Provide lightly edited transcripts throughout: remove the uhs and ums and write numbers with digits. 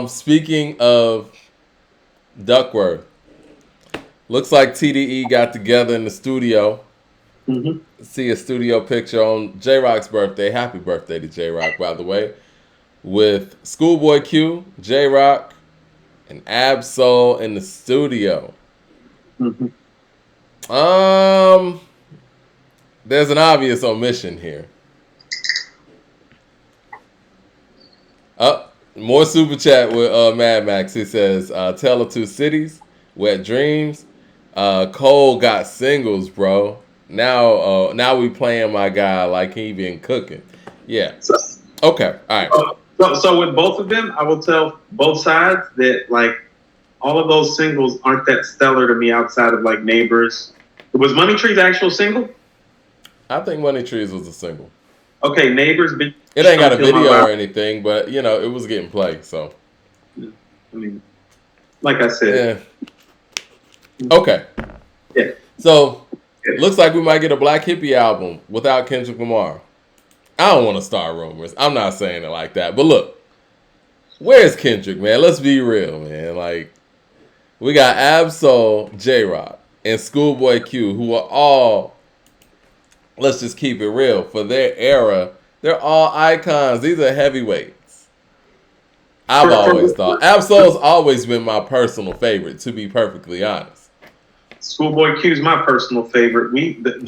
Speaking of Duckworth, looks like TDE got together in the studio. Mm-hmm. See a studio picture on J Rock's birthday. Happy birthday to J Rock, by the way. With Schoolboy Q, J Rock, and Absol in the studio. Mm-hmm. Um, there's an obvious omission here. More super chat with Mad Max. He says, "Tale of Two Cities, Wet Dreams. Cole got singles, bro. Now we playing my guy like he been cooking. Yeah. So, Okay. All right. so with both of them, I will tell both sides that like all of those singles aren't that stellar to me outside of like Neighbors. Was Money Tree's actual single? I think Money Trees was a single. Okay, Neighbors. Bitch, It ain't got a Don't Kill My video or Vibe. anything, but you know it was getting played. So I mean, like I said, yeah. Okay. yeah. So looks like we might get a Black Hippie album without Kendrick Lamar. I don't want to start rumors. I'm not saying it like that. But look, where's Kendrick, man? Let's be real, man. Like, we got Absol, J Rock, and Schoolboy Q, who are all, let's just keep it real, for their era, they're all icons. These are heavyweights. I've always thought. Absol's always been my personal favorite, to be perfectly honest. Schoolboy Q is my personal favorite.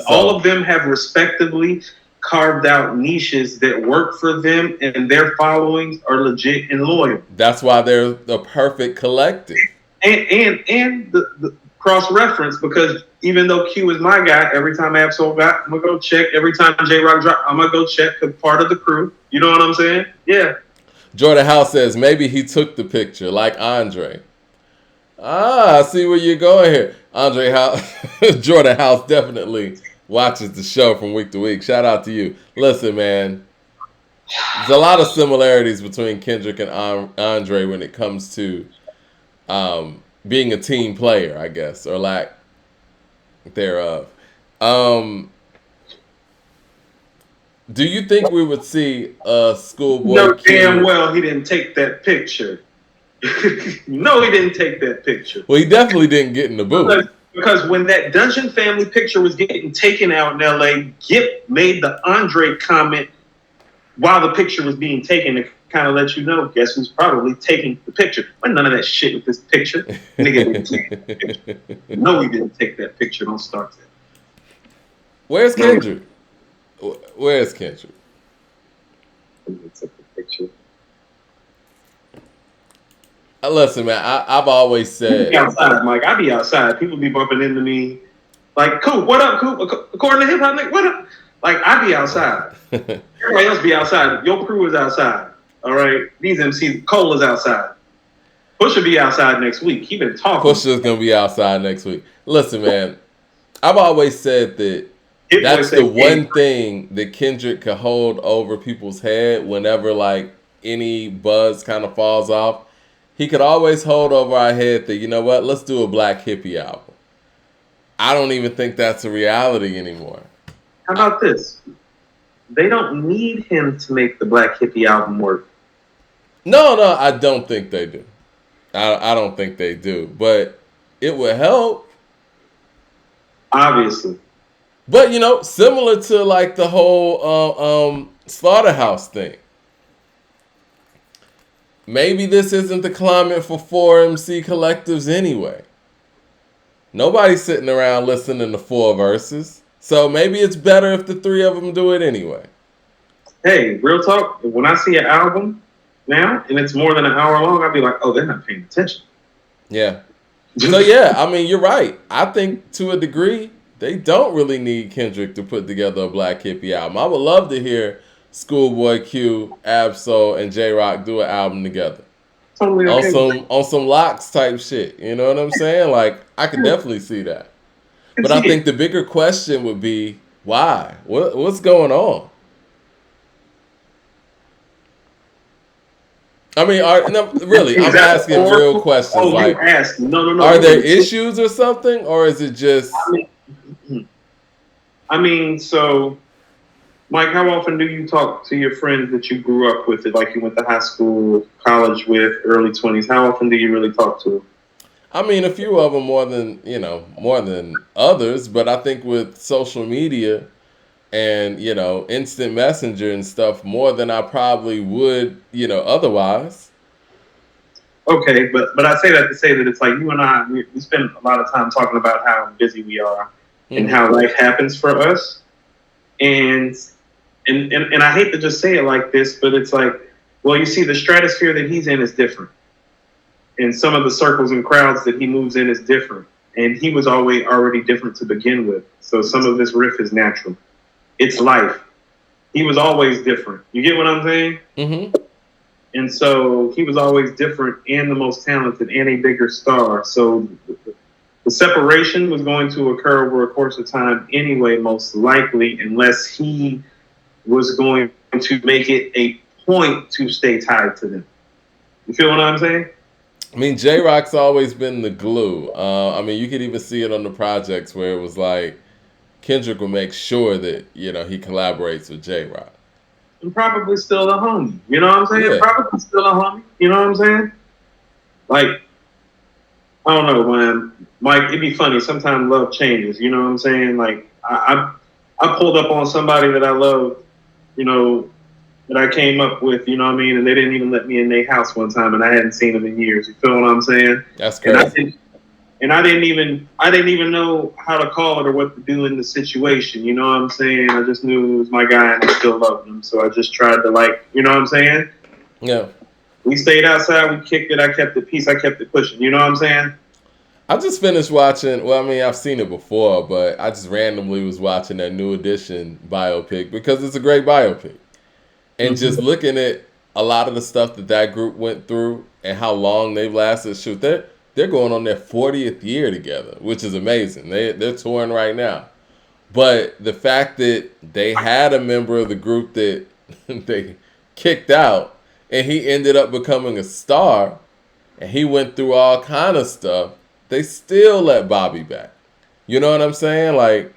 All of them have respectively carved out niches that work for them, and their followings are legit and loyal. That's why they're the perfect collective. And the cross reference, because even though Q is my guy, every time Absol got, I'm gonna go check. Every time J Rock drop, I'm gonna go check because part of the crew. You know what I'm saying? Yeah. Jordan House says maybe he took the picture like Andre. I see where you're going here. Andre House, Jordan House definitely watches the show from week to week. Shout out to you. Listen, man, there's a lot of similarities between Kendrick and Andre when it comes to being a team player, I guess, or lack thereof. Do you think we would see a Schoolboy No, Q? damn well he didn't take that picture. No, he didn't take that picture. Well, he definitely didn't get in the booth. Because when that Dungeon family picture was getting taken out in LA, Gip made the Andre comment while the picture was being taken to kind of let you know, guess who's probably taking the picture. But none of that shit with this picture. Nigga didn't take the picture. No, he didn't take that picture. Don't start that. Where's Kendrick? Where's Kendrick? He took the picture. Listen, man, I've always said. I be outside, Mike. I be outside. People be bumping into me. Like, Coop, what up, Coop? According to hip hop, like, what up? Like, I be outside. Everybody else be outside. Your crew is outside. All right? These MCs, Cole is outside. Pusha be outside next week. He been talking. Pusha's going to be outside next week. Listen, man, I've always said that that's the one thing that Kendrick could hold over people's head whenever, like, any buzz kind of falls off. He could always hold over our head that, you know what, let's do a Black Hippie album. I don't even think that's a reality anymore. How about this? They don't need him to make the Black Hippie album work. No, I don't think they do. I don't think they do. But it would help. Obviously. But, you know, similar to, like, the whole Slaughterhouse thing. Maybe this isn't the climate for 4MC collectives anyway. Nobody's sitting around listening to 4 verses. So maybe it's better if the 3 of them do it anyway. Hey, real talk, when I see an album now and it's more than an hour long, I'll be like, oh, they're not paying attention. Yeah. So, yeah, I mean, you're right. I think to a degree, they don't really need Kendrick to put together a Black Hippie album. I would love to hear Schoolboy Q, Absol, and J Rock do an album together. Totally okay. On some locks type shit. You know what I'm saying? Like, I could definitely see that. But I think the bigger question would be, why? What's going on? I mean, really, I'm asking real questions. Like, no. Are there issues or something? Or is it just... I mean, so Mike, how often do you talk to your friends that you grew up with, like you went to high school, college with, early 20s? How often do you really talk to them? I mean, a few of them more than others, but I think with social media and instant messenger and stuff more than I probably would otherwise. Okay, but I say that to say that it's like you and I, we spend a lot of time talking about how busy we are and Mm-hmm. how life happens for us. And and I hate to just say it like this, but it's like, well, you see, the stratosphere that he's in is different, and some of the circles and crowds that he moves in is different, and he was always already different to begin with. So some of this riff is natural. It's life. He was always different. You get what I'm saying? Mm-hmm. And so he was always different and the most talented and a bigger star. So the separation was going to occur over a course of time anyway, most likely, unless he was going to make it a point to stay tied to them. You feel what I'm saying? I mean, J Rock's always been the glue. I mean, you could even see it on the projects where it was like Kendrick will make sure that he collaborates with J Rock. I'm probably still a homie. You know what I'm saying? Yeah. Probably still a homie. You know what I'm saying? Like, I don't know, man. Mike, it'd be funny. Sometimes love changes. You know what I'm saying? Like, I pulled up on somebody that I love, that I came up with, you know what I mean? And they didn't even let me in their house one time, and I hadn't seen them in years. You feel what I'm saying? That's crazy. And I didn't even know how to call it or what to do in the situation. You know what I'm saying? I just knew it was my guy and I still loved him. So I just tried to you know what I'm saying? Yeah. We stayed outside, we kicked it, I kept the peace, I kept it pushing. You know what I'm saying? I just finished watching, well, I mean, I've seen it before, but I just randomly was watching that New Edition biopic because it's a great biopic. And just looking at a lot of the stuff that group went through and how long they've lasted, shoot, they're going on their 40th year together, which is amazing. They're touring right now. But the fact that they had a member of the group that they kicked out and he ended up becoming a star and he went through all kind of stuff, they still let Bobby back. You know what I'm saying? Like,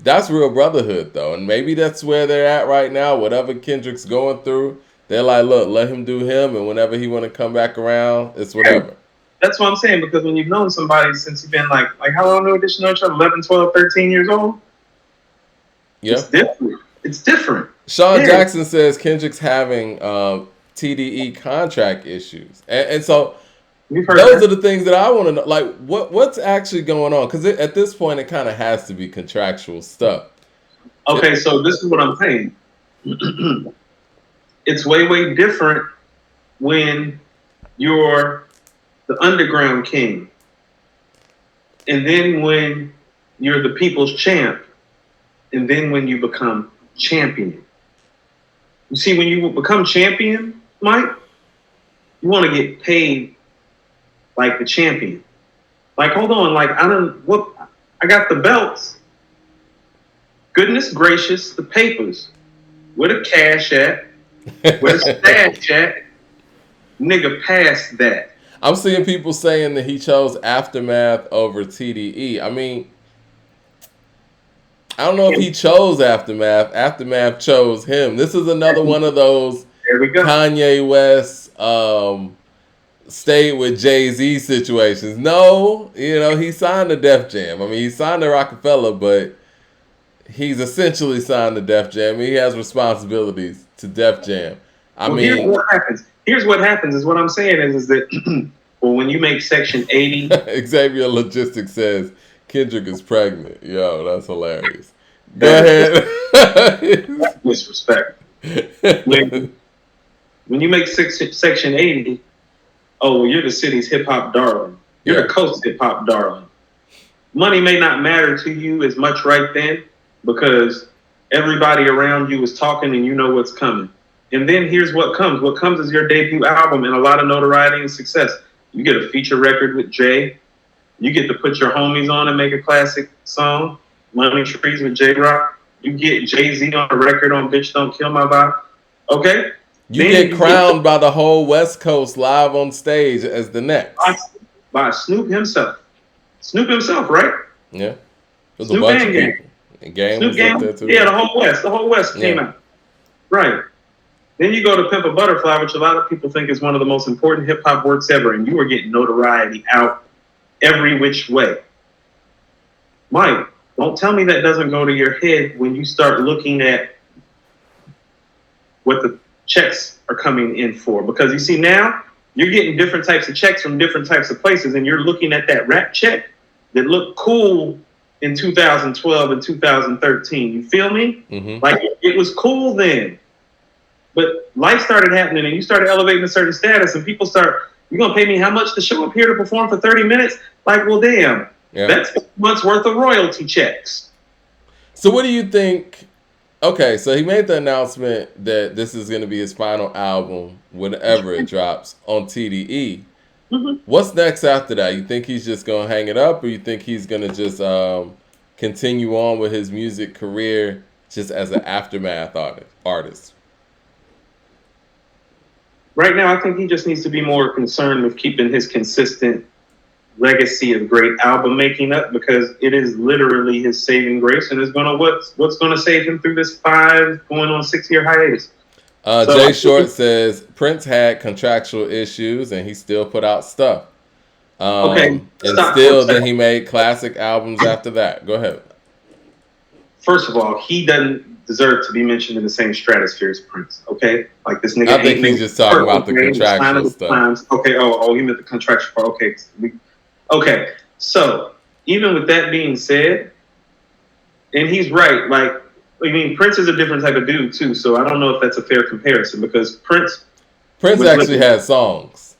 that's real brotherhood, though. And maybe that's where they're at right now. Whatever Kendrick's going through, they're like, look, let him do him. And whenever he want to come back around, it's whatever. That's what I'm saying, because when you've known somebody since you've been like how long New Edition know each other? 11, 12, 13 years old? Yeah. It's different. It's different. Sean Jackson says Kendrick's having TDE contract issues. And so those are the things that I want to know. Like, what's actually going on? Because at this point, it kind of has to be contractual stuff. Okay, so this is what I'm saying. It's way, way different when you're the underground king. And then when you're the people's champ. And then when you become champion. You see, when you become champion, Mike, you want to get paid like the champion. Like, hold on, I got the belts. Goodness gracious, the papers. Where the cash at? Where the stash at? Nigga, past that. I'm seeing people saying that he chose Aftermath over TDE. I mean, I don't know if he chose Aftermath. Aftermath chose him. This is another one of those Kanye West stayed with Jay-Z situations. No, he signed to Def Jam. I mean, he signed to Rockefeller, but he's essentially signed to Def Jam. He has responsibilities to Def Jam. Here's what happens. Here's what happens is what I'm saying is that when you make Section 80... Xavier Logistics says Kendrick is pregnant. Yo, that's hilarious. Go ahead. That's disrespect. When you make Section 80, you're the city's hip-hop darling. You're the coast's hip-hop darling. Money may not matter to you as much right then because everybody around you is talking and you know what's coming. And then here's what comes. What comes is your debut album and a lot of notoriety and success. You get a feature record with Jay. You get to put your homies on and make a classic song. Money Trees with J-Rock. You get Jay-Z on a record on Bitch Don't Kill My Vibe. Okay? You get crowned by the whole West Coast live on stage as the next. By Snoop himself. Snoop himself, right? Yeah. There's Snoop a bunch of people. And Game Snoop was up there Game, too. yeah, the whole West came out. Right. Then you go to Pimp a Butterfly, which a lot of people think is one of the most important hip hop works ever, and you are getting notoriety out every which way. Mike, don't tell me that doesn't go to your head when you start looking at what the checks are coming in for. Because you see, now you're getting different types of checks from different types of places, and you're looking at that rap check that looked cool in 2012 and 2013. You feel me? Mm-hmm. Like, it was cool then. But life started happening, and you started elevating a certain status, and people start, you're going to pay me how much to show up here to perform for 30 minutes? Like, well, damn. Yeah. That's a month's worth of royalty checks. So what do you think? Okay, so he made the announcement that this is going to be his final album whenever it drops on TDE. Mm-hmm. What's next after that? You think he's just going to hang it up, or you think he's going to just continue on with his music career just as an aftermath artist? Right now, I think he just needs to be more concerned with keeping his consistent legacy of great album making up, because it is literally his saving grace, and is gonna what's gonna save him through this 5 going on 6-year hiatus. Jay Short says Prince had contractual issues and he still put out stuff. Okay, and still then he made classic albums after that. Go ahead. First of all, he doesn't deserve to be mentioned in the same stratosphere as Prince. Okay, like this nigga. I think he's just talking about the contractual stuff. Okay. Oh, he meant the contractual part. Okay. Okay, so even with that being said, and he's right, like, I mean, Prince is a different type of dude too, so I don't know if that's a fair comparison, because Prince actually had songs.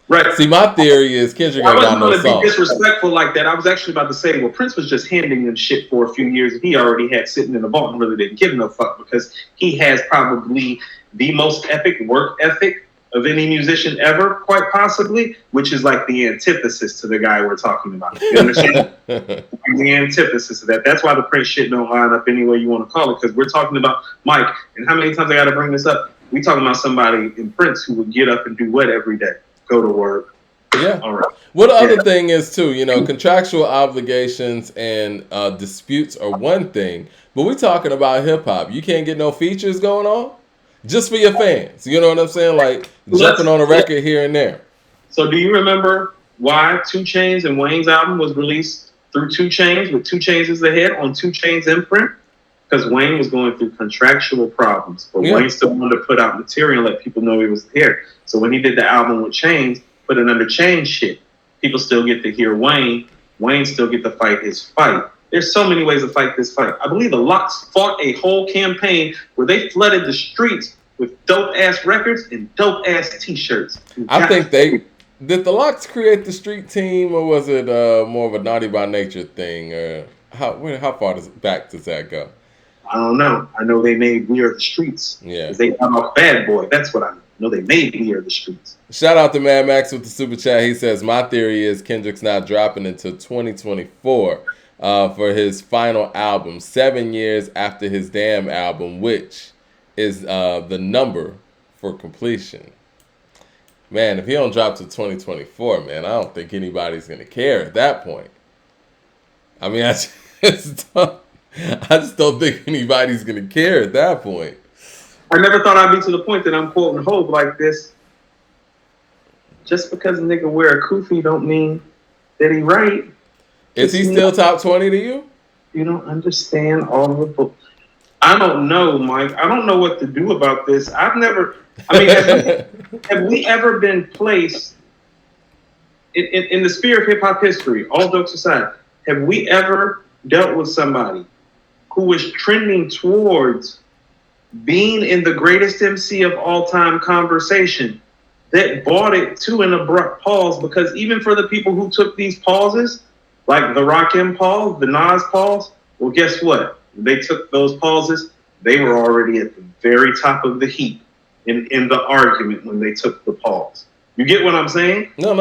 Right. See, my theory is Kendrick ain't got no songs. I wasn't going to be disrespectful like that. I was actually about to say, well, Prince was just handing them shit for a few years, and he already had sitting in the vault and really didn't give no fuck, because he has probably the most epic work ethic of any musician ever, quite possibly, which is like the antithesis to the guy we're talking about. You understand? The antithesis of that. That's why the Prince shit don't line up any way you want to call it, because we're talking about Mike, and how many times I got to bring this up? We talking about somebody in Prince who would get up and do what every day? Go to work. Yeah. All right. Well, the other thing is, too, you know, contractual obligations and disputes are one thing, but we're talking about hip-hop. You can't get no features going on? Just for your fans. You know what I'm saying? Like, jumping on a record here and there. So do you remember why 2 Chainz and Wayne's album was released through 2 Chainz, with 2 Chainz as the head on 2 Chainz imprint? Because Wayne was going through contractual problems. But Wayne still wanted to put out material and let people know he was here. So when he did the album with Chainz, put it under Chainz shit, people still get to hear Wayne. Wayne still get to fight his fight. There's so many ways to fight this fight. I believe the Lox fought a whole campaign where they flooded the streets with dope-ass records and dope-ass T-shirts. I think did the Lox create the street team, or was it more of a Naughty by Nature thing? How far back does that go? I don't know. I know they made We Are the Streets. Yeah. They got off Bad Boy. That's what I know. They made We Are the Streets. Shout out to Mad Max with the super chat. He says, my theory is Kendrick's not dropping until 2024 for his final album, 7 years after his damn album, which is the number for completion. Man, if he don't drop to 2024, man, I don't think anybody's going to care at that point. I mean, I just don't think anybody's going to care at that point. I never thought I'd be to the point that I'm quoting Hope like this. Just because a nigga wear a kufi don't mean that he right. Is he still top 20 to you? You don't understand all of the... I don't know, Mike. I don't know what to do about this. Have we ever been placed in the sphere of hip-hop history, all jokes aside, have we ever dealt with somebody who was trending towards being in the greatest MC of all time conversation that brought it to an abrupt pause? Because even for the people who took these pauses, like the Rakim pause, the Nas pause, well, guess what? They took those pauses. They were already at the very top of the heap in the argument when they took the pause. You get what I'm saying? No,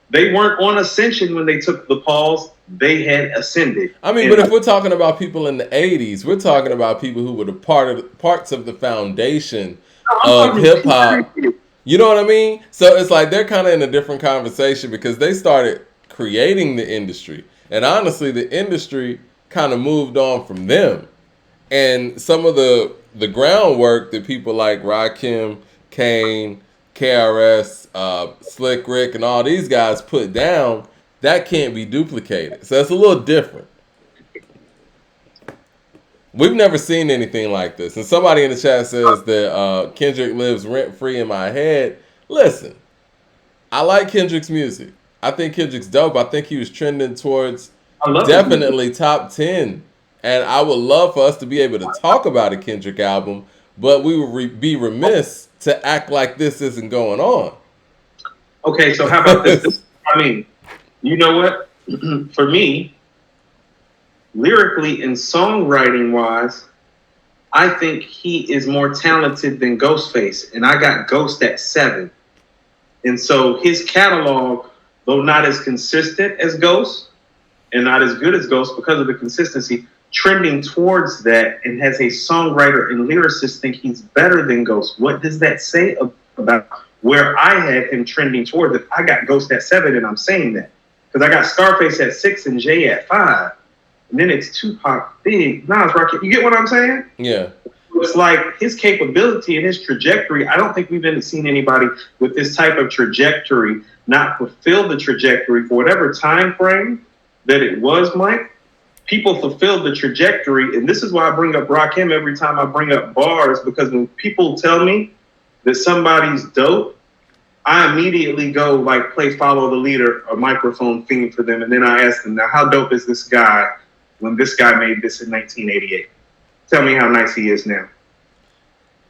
they weren't on ascension when they took the pause. They had ascended. I mean, but if we're talking about people in the 80s, we're talking about people who were parts of the foundation of hip hop. You know what I mean? So it's like they're kind of in a different conversation because they started creating the industry. And honestly, the industry kind of moved on from them. And some of the groundwork that people like Rakim, Kane, KRS, Slick Rick, and all these guys put down, that can't be duplicated. So it's a little different. We've never seen anything like this. And somebody in the chat says that Kendrick lives rent-free in my head. Listen, I like Kendrick's music. I think Kendrick's dope. I think he was trending towards definitely top 10. And I would love for us to be able to talk about a Kendrick album, but we would be remiss to act like this isn't going on. Okay, so how about this? I mean, you know what? For me, lyrically and songwriting wise, I think he is more talented than Ghostface, and I got Ghost at 7. And so his catalog, though not as consistent as Ghost and not as good as Ghost because of the consistency, trending towards that, and has a songwriter and lyricist think he's better than Ghost. What does that say about where I had him trending towards it? I got Ghost at 7, and I'm saying that because I got Scarface at 6 and Jay at 5. And then it's Tupac, Big, Nas, Rocket. You get what I'm saying? Yeah. It's like his capability and his trajectory. I don't think we've ever seen anybody with this type of trajectory not fulfill the trajectory for whatever time frame that it was, Mike. People fulfilled the trajectory, and this is why I bring up Rakim every time I bring up bars, because when people tell me that somebody's dope, I immediately go like play Follow the Leader, a microphone theme for them, and then I ask them, now how dope is this guy when this guy made this in 1988? Tell me how nice he is now.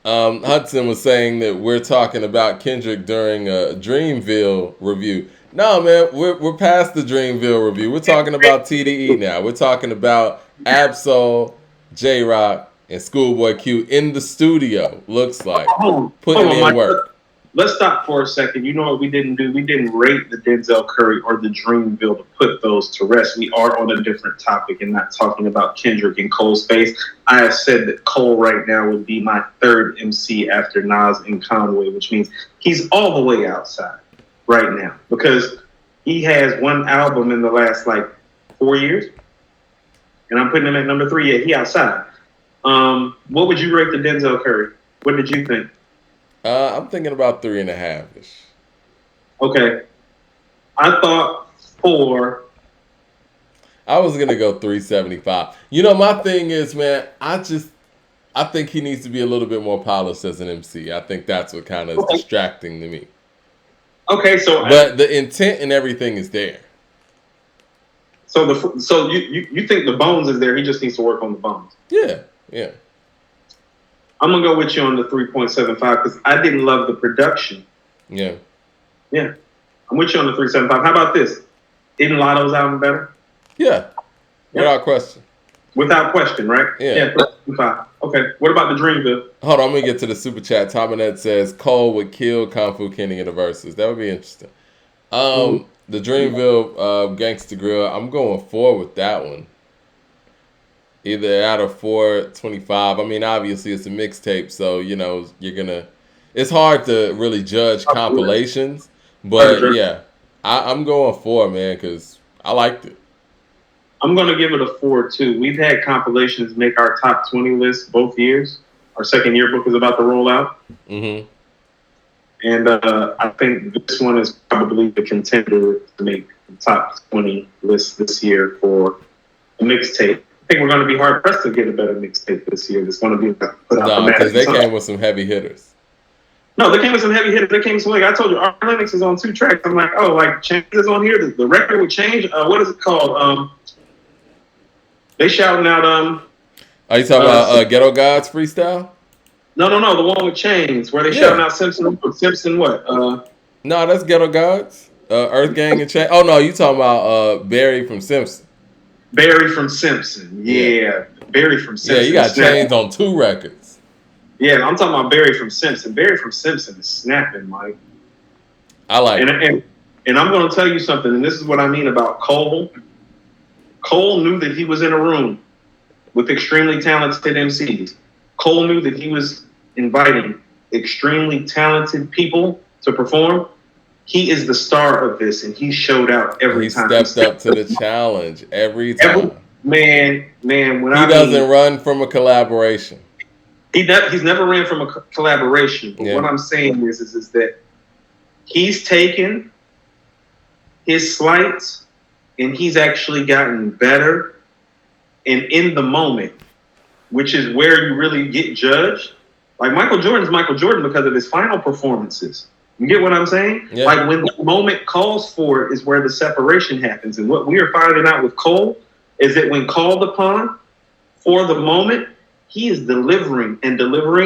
Hudson was saying that we're talking about Kendrick during a Dreamville review. No, man, we're past the Dreamville review. We're talking about TDE now. We're talking about Absol, J-Rock, and SchoolboyQ in the studio, looks like. Putting in work. Let's stop for a second. You know what we didn't do? We didn't rate the Denzel Curry or the Dreamville to put those to rest. We are on a different topic and not talking about Kendrick and Cole's space. I have said that Cole right now would be my third MC after Nas and Conway, which means he's all the way outside right now because he has one album in the last like 4 years, and I'm putting him at number 3. Yeah, he outside. What would you rate the Denzel Curry? What did you think? I'm thinking about 3.5-ish. Okay. I thought 4. I was going to go 3.75. You know, my thing is, man, I think he needs to be a little bit more polished as an MC. I think that's what kind of is distracting to me. Okay, so but the intent and everything is there. So you think the bones is there? He just needs to work on the bones. Yeah. I'm gonna go with you on the 3.75 because I didn't love the production. Yeah. I'm with you on the 3.75. How about this? Isn't Lotto's album better? Yeah. Without question. Without question, right? Yeah. 3.75. Okay. What about the Dreamville? Hold on, let me get to the super chat. Tominette says Cole would kill Kung Fu Kenny in the verses. That would be interesting. The Dreamville Gangsta Grill. I'm going 4 with that one. Either out of 4.25. I mean, obviously it's a mixtape, so you know it's hard to really judge compilations. But yeah, I'm going 4, man, because I liked it. I'm going to give it a 4 too. We've had compilations make our top 20 list both years. Our second yearbook is about to roll out. Mm-hmm. And I think this one is probably the contender to make the top 20 list this year for a mixtape. I think we're going to be hard pressed to get a better mixtape this year. It's going to be put out. No, because they came with some heavy hitters. No, they came with some heavy hitters. They came with some, like I told you, Art Lennox is on 2 tracks. I'm like, oh, like Change is on here. The record would change. What is it called? They shouting out. Are you talking about Ghetto Gods freestyle? No, the one with Chains, where they shouting out Simpson what? No, that's Ghetto Gods. Earth Gang and Chains. Oh no, you talking about Barry from Simpson. Barry from Simpson. Yeah. Barry from Simpson. Yeah, you got Chains on 2 records. Yeah, I'm talking about Barry from Simpson. Barry from Simpson is snapping, Mike. I like it. And I'm going to tell you something, and this is what I mean about Cole. Cole knew that he was in a room with extremely talented MCs. Cole knew that he was inviting extremely talented people to perform. He is the star of this, and he showed out every time. He stepped up to the challenge every time. Man, when He doesn't run from a collaboration. He's never ran from a collaboration. But what I'm saying is that he's taken his slights and he's actually gotten better. And in the moment, which is where you really get judged. Like Michael Jordan's Michael Jordan because of his final performances. You get what I'm saying? Yeah. Like when the moment calls for it is where the separation happens. And what we are finding out with Cole is that when called upon for the moment, he is delivering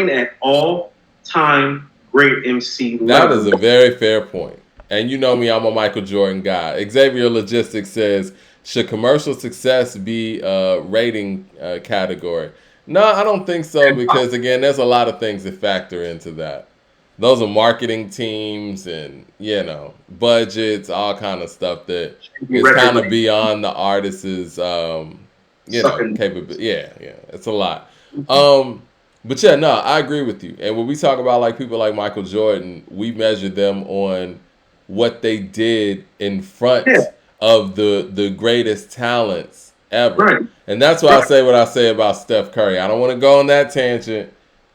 at all-time great MC level. That is a very fair point. And you know me, I'm a Michael Jordan guy. Xavier Logistics says, should commercial success be a rating category? No, I don't think so because, again, there's a lot of things that factor into that. Those are marketing teams and, budgets, all kind of stuff that is kind of beyond the artist's, capability. Yeah, it's a lot. But I agree with you. And when we talk about like people like Michael Jordan, we measure them on what they did in front of the greatest talents ever. Right. And that's why I say what I say about Steph Curry. I don't want to go on that tangent.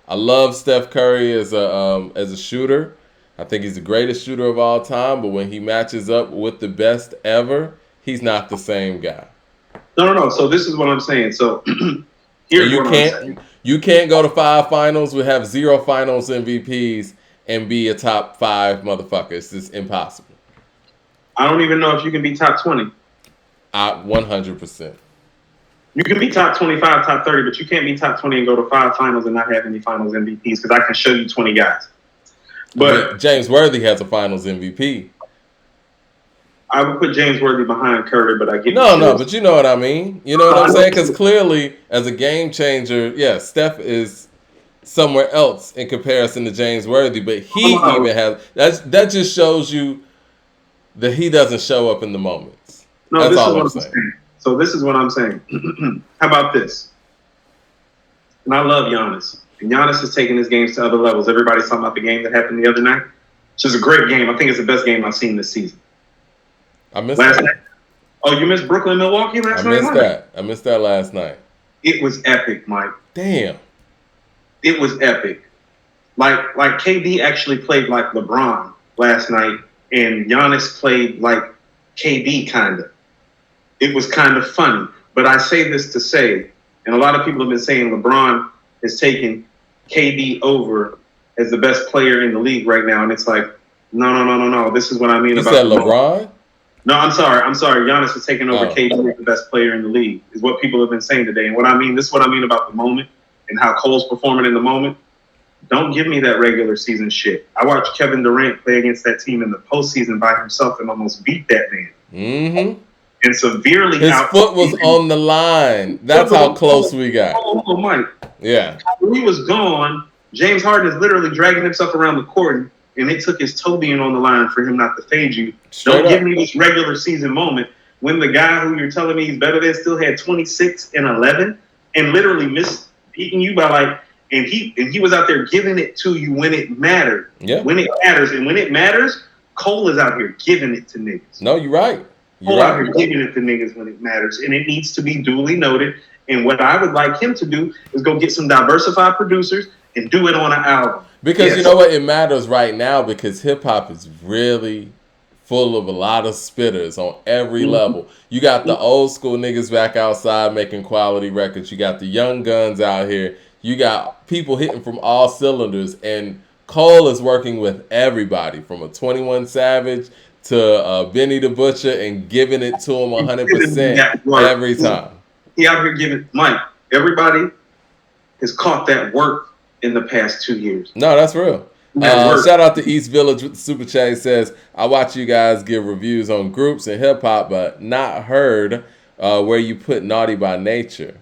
I love Steph Curry as a shooter. I think he's the greatest shooter of all time. But when he matches up with the best ever, he's not the same guy. No. So this is what I'm saying. So here's what I'm saying. You can't go to 5 finals. We have 0 finals MVPs and be a top 5 motherfucker. It's just impossible. I don't even know if you can be top 20. 100%. You can be top 25, top 30, but you can't be top 20 and go to 5 finals and not have any finals MVPs because I can show you 20 guys. But James Worthy has a finals MVP. I would put James Worthy behind Curry, but I get no, but you know what I mean. You know what I'm saying? Because clearly, as a game changer, Steph is somewhere else in comparison to James Worthy, but he even has that just shows you that he doesn't show up in the moments. No, that's all I'm saying. So this is what I'm saying. How about this? And I love Giannis. And Giannis is taking his games to other levels. Everybody's talking about the game that happened the other night, which is a great game. I think it's the best game I've seen this season. I missed that. Night. Oh, you missed Brooklyn, Milwaukee last night? I missed that last night. It was epic, Mike. Damn. It was epic. Like KD actually played like LeBron last night, and Giannis played like KD kind of. It was kind of funny. But I say this to say, and a lot of people have been saying LeBron has taken KD over as the best player in the league right now. And it's like, no. This is what I mean about LeBron? No, I'm sorry. Giannis is taking over KD as the best player in the league, is what people have been saying today. And this is what I mean about the moment and how Cole's performing in the moment. Don't give me that regular season shit. I watched Kevin Durant play against that team in the postseason by himself and almost beat that man. Mm-hmm. And severely his foot was on the line. That's how close we got. Oh, Mike. Yeah. When he was gone, James Harden is literally dragging himself around the court, and they took his toe being on the line for him not to fade you. Don't give me this regular season moment when the guy who you're telling me he's better than still had 26 and 11 and literally missed beating you by like, and he was out there giving it to you when it mattered. Yeah. When it matters. And when it matters, Cole is out here giving it to niggas. No, you're right. Cole out here giving it to niggas when it matters. And it needs to be duly noted. And what I would like him to do is go get some diversified producers and do it on an album. Because you know what? It matters right now because hip-hop is really full of a lot of spitters on every level. You got the old school niggas back outside making quality records. You got the young guns out here. You got people hitting from all cylinders. And Cole is working with everybody from a 21 Savage to Benny the Butcher and giving it to him 100% every time. He out here giving, Mike, everybody has caught that work in the past 2 years. No, that's real. Shout out to East Village with the Super Chat. Says, I watch you guys give reviews on groups and hip hop, but not heard where you put Naughty by Nature.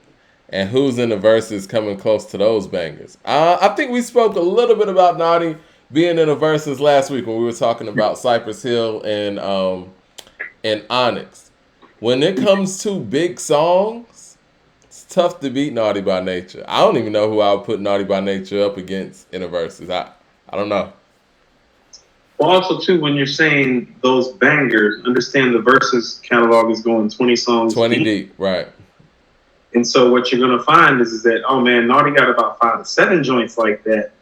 And who's in the verses coming close to those bangers? I think we spoke a little bit about Naughty being in the verses last week when we were talking about Cypress Hill and Onyx. When it comes to big songs, it's tough to beat Naughty by Nature. I don't even know who I would put Naughty by Nature up against in the verses. I don't know. Well, also, too, when you're saying those bangers, understand the verses catalog is going 20 songs 20 deep, right. And so what you're gonna find is that, oh man, Naughty got about 5 to 7 joints like that.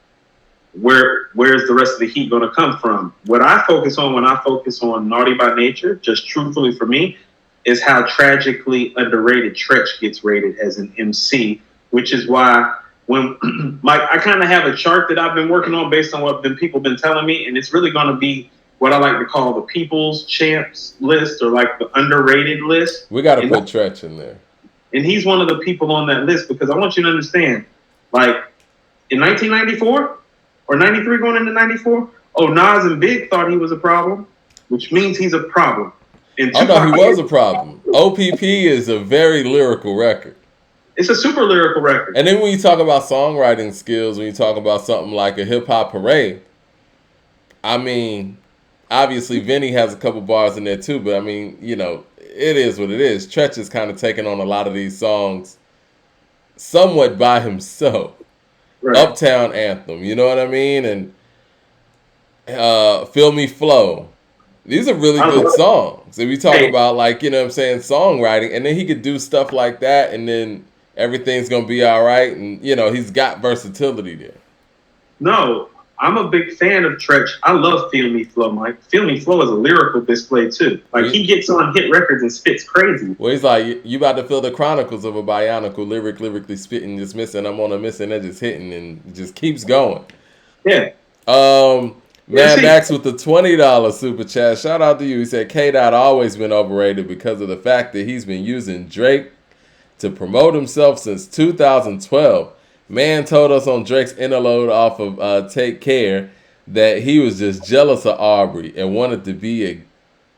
Where's the rest of the heat gonna come from? What I focus on when I focus on Naughty by Nature, just truthfully for me, is how tragically underrated Tretch gets rated as an MC, which is why when I kind of have a chart that I've been working on based on what people been telling me, and it's really going to be what I like to call the People's Champs list, or like the underrated list. We got to put Tretch in there. And he's one of the people on that list, because I want you to understand, like in 1994 or 93 going into 94, Nas and Big thought he was a problem, which means he's a problem. I thought he was a problem. OPP is a very lyrical record. It's a super lyrical record. And then when you talk about songwriting skills, when you talk about something like a Hip Hop Parade, I mean, obviously Vinny has a couple bars in there too, but I mean, you know, it is what it is. Tretch is kind of taking on a lot of these songs somewhat by himself. Right. Uptown Anthem, you know what I mean? And Feel Me Flow. These are really good songs. If we talk about, like, you know what I'm saying, songwriting, and then he could do stuff like that, and then everything's going to be all right. And, you know, he's got versatility there. No, I'm a big fan of Tretch. I love Feel Me Flow, Mike. Feel Me Flow is a lyrical display, too. Like, he gets on hit records and spits crazy. Well, he's like, you about to feel the chronicles of a bionicle, lyrically spitting, just missing. I'm on a missing, and just hitting, and just keeps going. Yeah. Mad Max with the $20 super chat. Shout out to you. He said K-Dot always been overrated because of the fact that he's been using Drake to promote himself since 2012. Man told us on Drake's interlude off of Take Care that he was just jealous of Aubrey and wanted to be a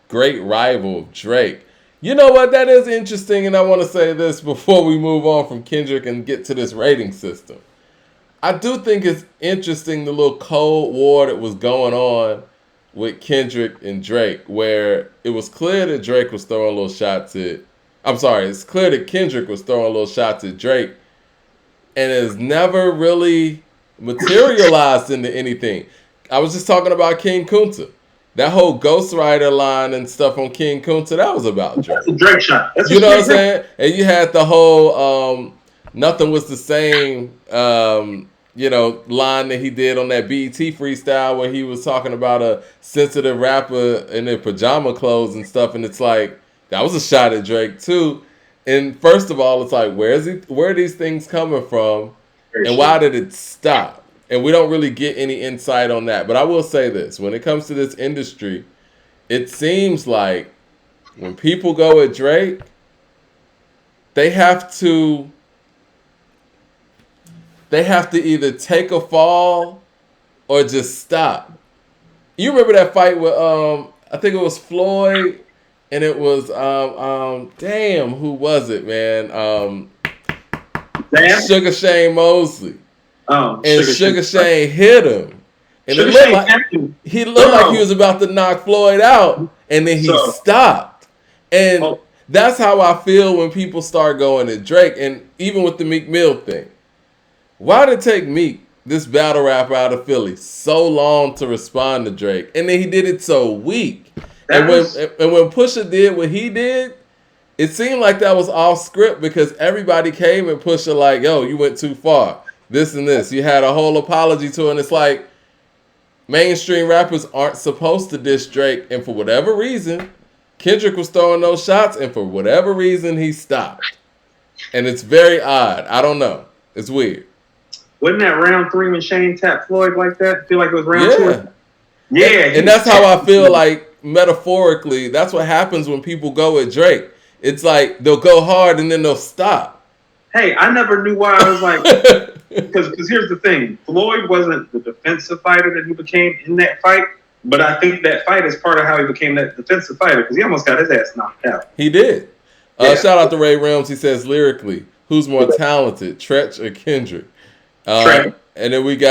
great rival of Drake. You know what? That is interesting, and I want to say this before we move on from Kendrick and get to this rating system. I do think it's interesting the little Cold War that was going on with Kendrick and Drake, where it was clear that Drake was throwing little shots at... it's clear that Kendrick was throwing little shots at Drake, and it's never really materialized into anything. I was just talking about King Kunta. That whole ghostwriter line and stuff on King Kunta, that was about Drake. That's a Drake shot. That's you know what I'm saying? And you had the whole Nothing Was the Same... line that he did on that BET freestyle where he was talking about a sensitive rapper in their pajama clothes and stuff, and it's like, that was a shot at Drake too. And first of all, it's like, where are these things coming from, and why did it stop? And we don't really get any insight on that. But I will say this, when it comes to this industry, it seems like when people go at Drake, they have to either take a fall or just stop. You remember that fight with I think it was Floyd, and it was who was it, man? Sugar Shane Mosley. And Sugar Shane hit him. And it looked like he was about to knock Floyd out, and then he stopped. And that's how I feel when people start going at Drake, and even with the Meek Mill thing. Why did it take Meek, this battle rapper out of Philly, so long to respond to Drake? And then he did it so weak. And when Pusha did what he did, it seemed like that was off script, because everybody came and Pusha like, yo, you went too far. This and this. You had a whole apology to it. And it's like, mainstream rappers aren't supposed to diss Drake. And for whatever reason, Kendrick was throwing those shots. And for whatever reason, he stopped. And it's very odd. I don't know. It's weird. Wasn't that round 3 when Shane tapped Floyd like that? I feel like it was round 2. Yeah. And that's how I feel like, metaphorically, that's what happens when people go at Drake. It's like they'll go hard and then they'll stop. Hey, I never knew why. I was like, because here's the thing. Floyd wasn't the defensive fighter that he became in that fight, but I think that fight is part of how he became that defensive fighter, because he almost got his ass knocked out. He did. Shout out to Ray Realms. He says, lyrically, who's more talented, Tretch or Kendrick? And then we got